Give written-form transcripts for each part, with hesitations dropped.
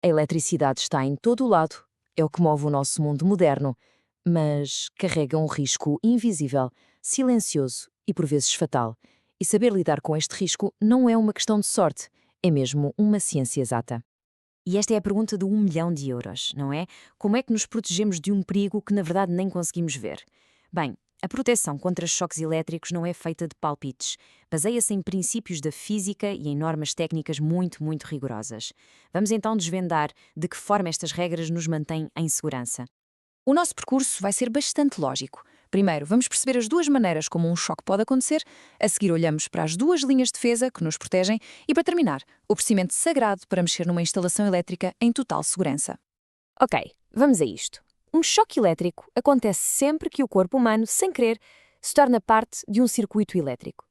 A eletricidade está em todo o lado, é o que move o nosso mundo moderno, mas carrega um risco invisível, silencioso e por vezes fatal. E saber lidar com este risco não é uma questão de sorte, é mesmo uma ciência exata. E esta é a pergunta do 1 milhão de euros, não é? Como é que nos protegemos de um perigo que na verdade nem conseguimos ver? Bem, a proteção contra choques elétricos não é feita de palpites. Baseia-se em princípios da física e em normas técnicas muito rigorosas. Vamos então desvendar de que forma estas regras nos mantêm em segurança. O nosso percurso vai ser bastante lógico. Primeiro, vamos perceber as duas maneiras como um choque pode acontecer, a seguir olhamos para as duas linhas de defesa que nos protegem e, para terminar, o procedimento sagrado para mexer numa instalação elétrica em total segurança. Ok, vamos a isto. Um choque elétrico acontece sempre que o corpo humano, sem querer, se torna parte de um circuito elétrico.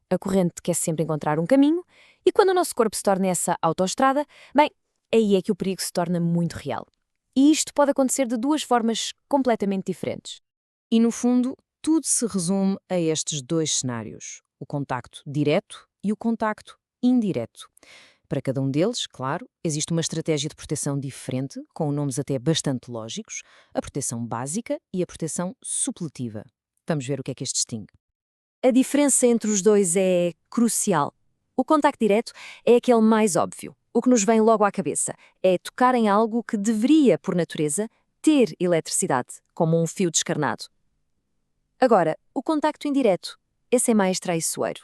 A corrente quer sempre encontrar um caminho e quando o nosso corpo se torna essa autoestrada, bem, aí é que o perigo se torna muito real. E isto pode acontecer de duas formas completamente diferentes. E no fundo, tudo se resume a estes dois cenários: o contacto direto e o contacto indireto. Para cada um deles, claro, existe uma estratégia de proteção diferente, com nomes até bastante lógicos: a proteção básica e a proteção supletiva. Vamos ver o que é que este distingue. A diferença entre os dois é crucial. O contacto direto é aquele mais óbvio. O que nos vem logo à cabeça é tocar em algo que deveria, por natureza, ter eletricidade, como um fio descarnado. Agora, o contacto indireto, esse é mais traiçoeiro.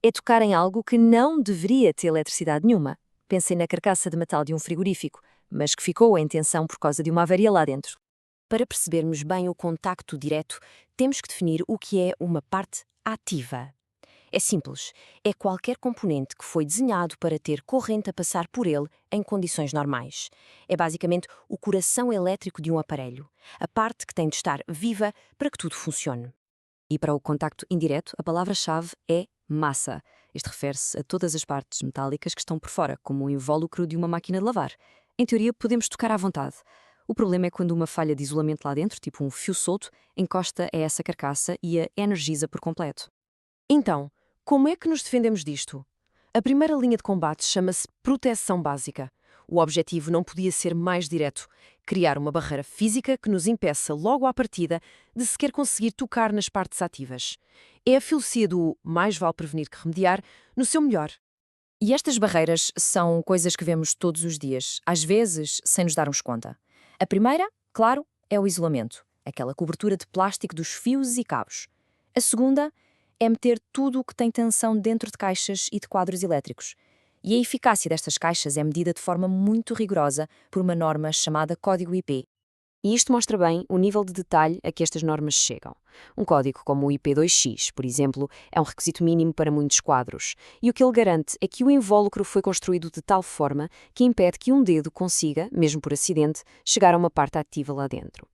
É tocar em algo que não deveria ter eletricidade nenhuma. Pensem na carcaça de metal de um frigorífico, mas que ficou em tensão por causa de uma avaria lá dentro. Para percebermos bem o contacto direto, temos que definir o que é uma parte ativa. É simples, é qualquer componente que foi desenhado para ter corrente a passar por ele em condições normais. É basicamente o coração elétrico de um aparelho, a parte que tem de estar viva para que tudo funcione. E para o contacto indireto, a palavra-chave é massa. Isto refere-se a todas as partes metálicas que estão por fora, como o invólucro de uma máquina de lavar. Em teoria, podemos tocar à vontade. O problema é quando uma falha de isolamento lá dentro, tipo um fio solto, encosta a essa carcaça e a energiza por completo. Então, como é que nos defendemos disto? A primeira linha de combate chama-se proteção básica. O objetivo não podia ser mais direto: criar uma barreira física que nos impeça logo à partida de sequer conseguir tocar nas partes ativas. É a filosofia do mais vale prevenir que remediar no seu melhor. E estas barreiras são coisas que vemos todos os dias, às vezes sem nos darmos conta. A primeira, claro, é o isolamento, aquela cobertura de plástico dos fios e cabos. A segunda é meter tudo o que tem tensão dentro de caixas e de quadros elétricos. E a eficácia destas caixas é medida de forma muito rigorosa por uma norma chamada Código IP. E isto mostra bem o nível de detalhe a que estas normas chegam. Um código como o IP2X, por exemplo, é um requisito mínimo para muitos quadros, e o que ele garante é que o invólucro foi construído de tal forma que impede que um dedo consiga, mesmo por acidente, chegar a uma parte ativa lá dentro.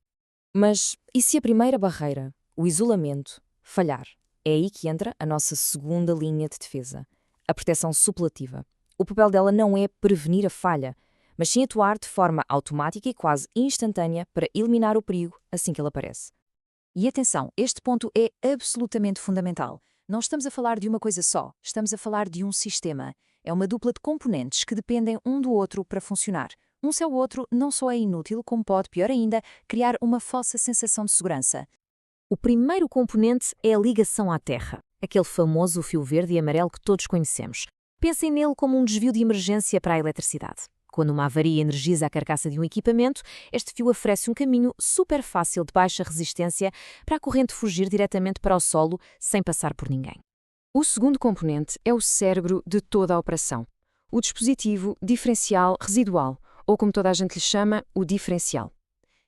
Mas e se a primeira barreira, o isolamento, falhar? É aí que entra a nossa segunda linha de defesa, a proteção supletiva. O papel dela não é prevenir a falha, mas sim atuar de forma automática e quase instantânea para eliminar o perigo assim que ele aparece. E atenção, este ponto é absolutamente fundamental. Não estamos a falar de uma coisa só, estamos a falar de um sistema. É uma dupla de componentes que dependem um do outro para funcionar. Um sem o outro não só é inútil, como pode, pior ainda, criar uma falsa sensação de segurança. O primeiro componente é a ligação à terra, aquele famoso fio verde e amarelo que todos conhecemos. Pensem nele como um desvio de emergência para a eletricidade. Quando uma avaria energiza a carcaça de um equipamento, este fio oferece um caminho super fácil de baixa resistência para a corrente fugir diretamente para o solo sem passar por ninguém. O segundo componente é o cérebro de toda a operação, o dispositivo diferencial residual, ou como toda a gente lhe chama, o diferencial.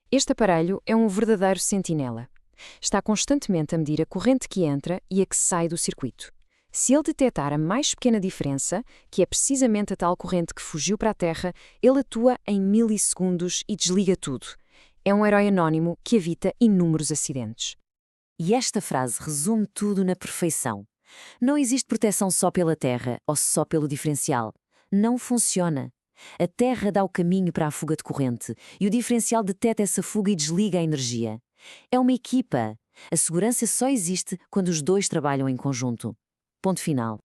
Este aparelho é um verdadeiro sentinela. Está constantemente a medir a corrente que entra e a que sai do circuito. Se ele detectar a mais pequena diferença, que é precisamente a tal corrente que fugiu para a Terra, ele atua em milissegundos e desliga tudo. É um herói anónimo que evita inúmeros acidentes. E esta frase resume tudo na perfeição. Não existe proteção só pela terra ou só pelo diferencial. Não funciona. A terra dá o caminho para a fuga de corrente e o diferencial detecta essa fuga e desliga a energia. É uma equipa. A segurança só existe quando os dois trabalham em conjunto. Ponto final.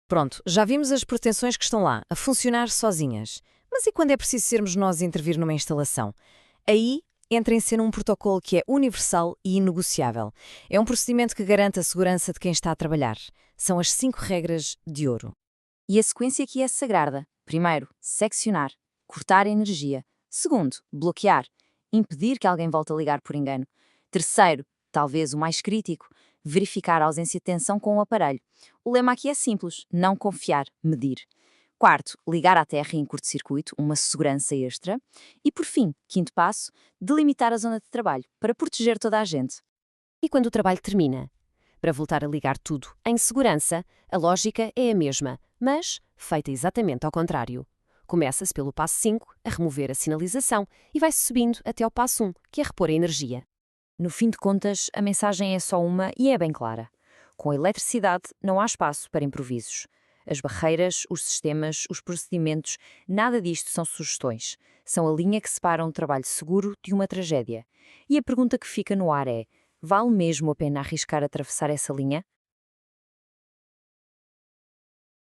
Pronto, já vimos as proteções que estão lá, a funcionar sozinhas. Mas e quando é preciso sermos nós a intervir numa instalação? Aí entra em cena um protocolo que é universal e inegociável. É um procedimento que garante a segurança de quem está a trabalhar. São as 5 regras de ouro. E a sequência aqui é sagrada. Primeiro, seccionar, cortar a energia. Segundo, bloquear, impedir que alguém volte a ligar por engano. Terceiro, talvez o mais crítico, verificar a ausência de tensão com o aparelho. O lema aqui é simples: não confiar, medir. Quarto, ligar à terra em curto-circuito, uma segurança extra. E por fim, quinto passo, delimitar a zona de trabalho, para proteger toda a gente. E quando o trabalho termina? Para voltar a ligar tudo em segurança, a lógica é a mesma, mas feita exatamente ao contrário. Começa-se pelo passo 5, a remover a sinalização, e vai-se subindo até ao passo 1, que é repor a energia. No fim de contas, a mensagem é só uma e é bem clara. Com a eletricidade, não há espaço para improvisos. As barreiras, os sistemas, os procedimentos, nada disto são sugestões. São a linha que separa um trabalho seguro de uma tragédia. E a pergunta que fica no ar é: vale mesmo a pena arriscar atravessar essa linha?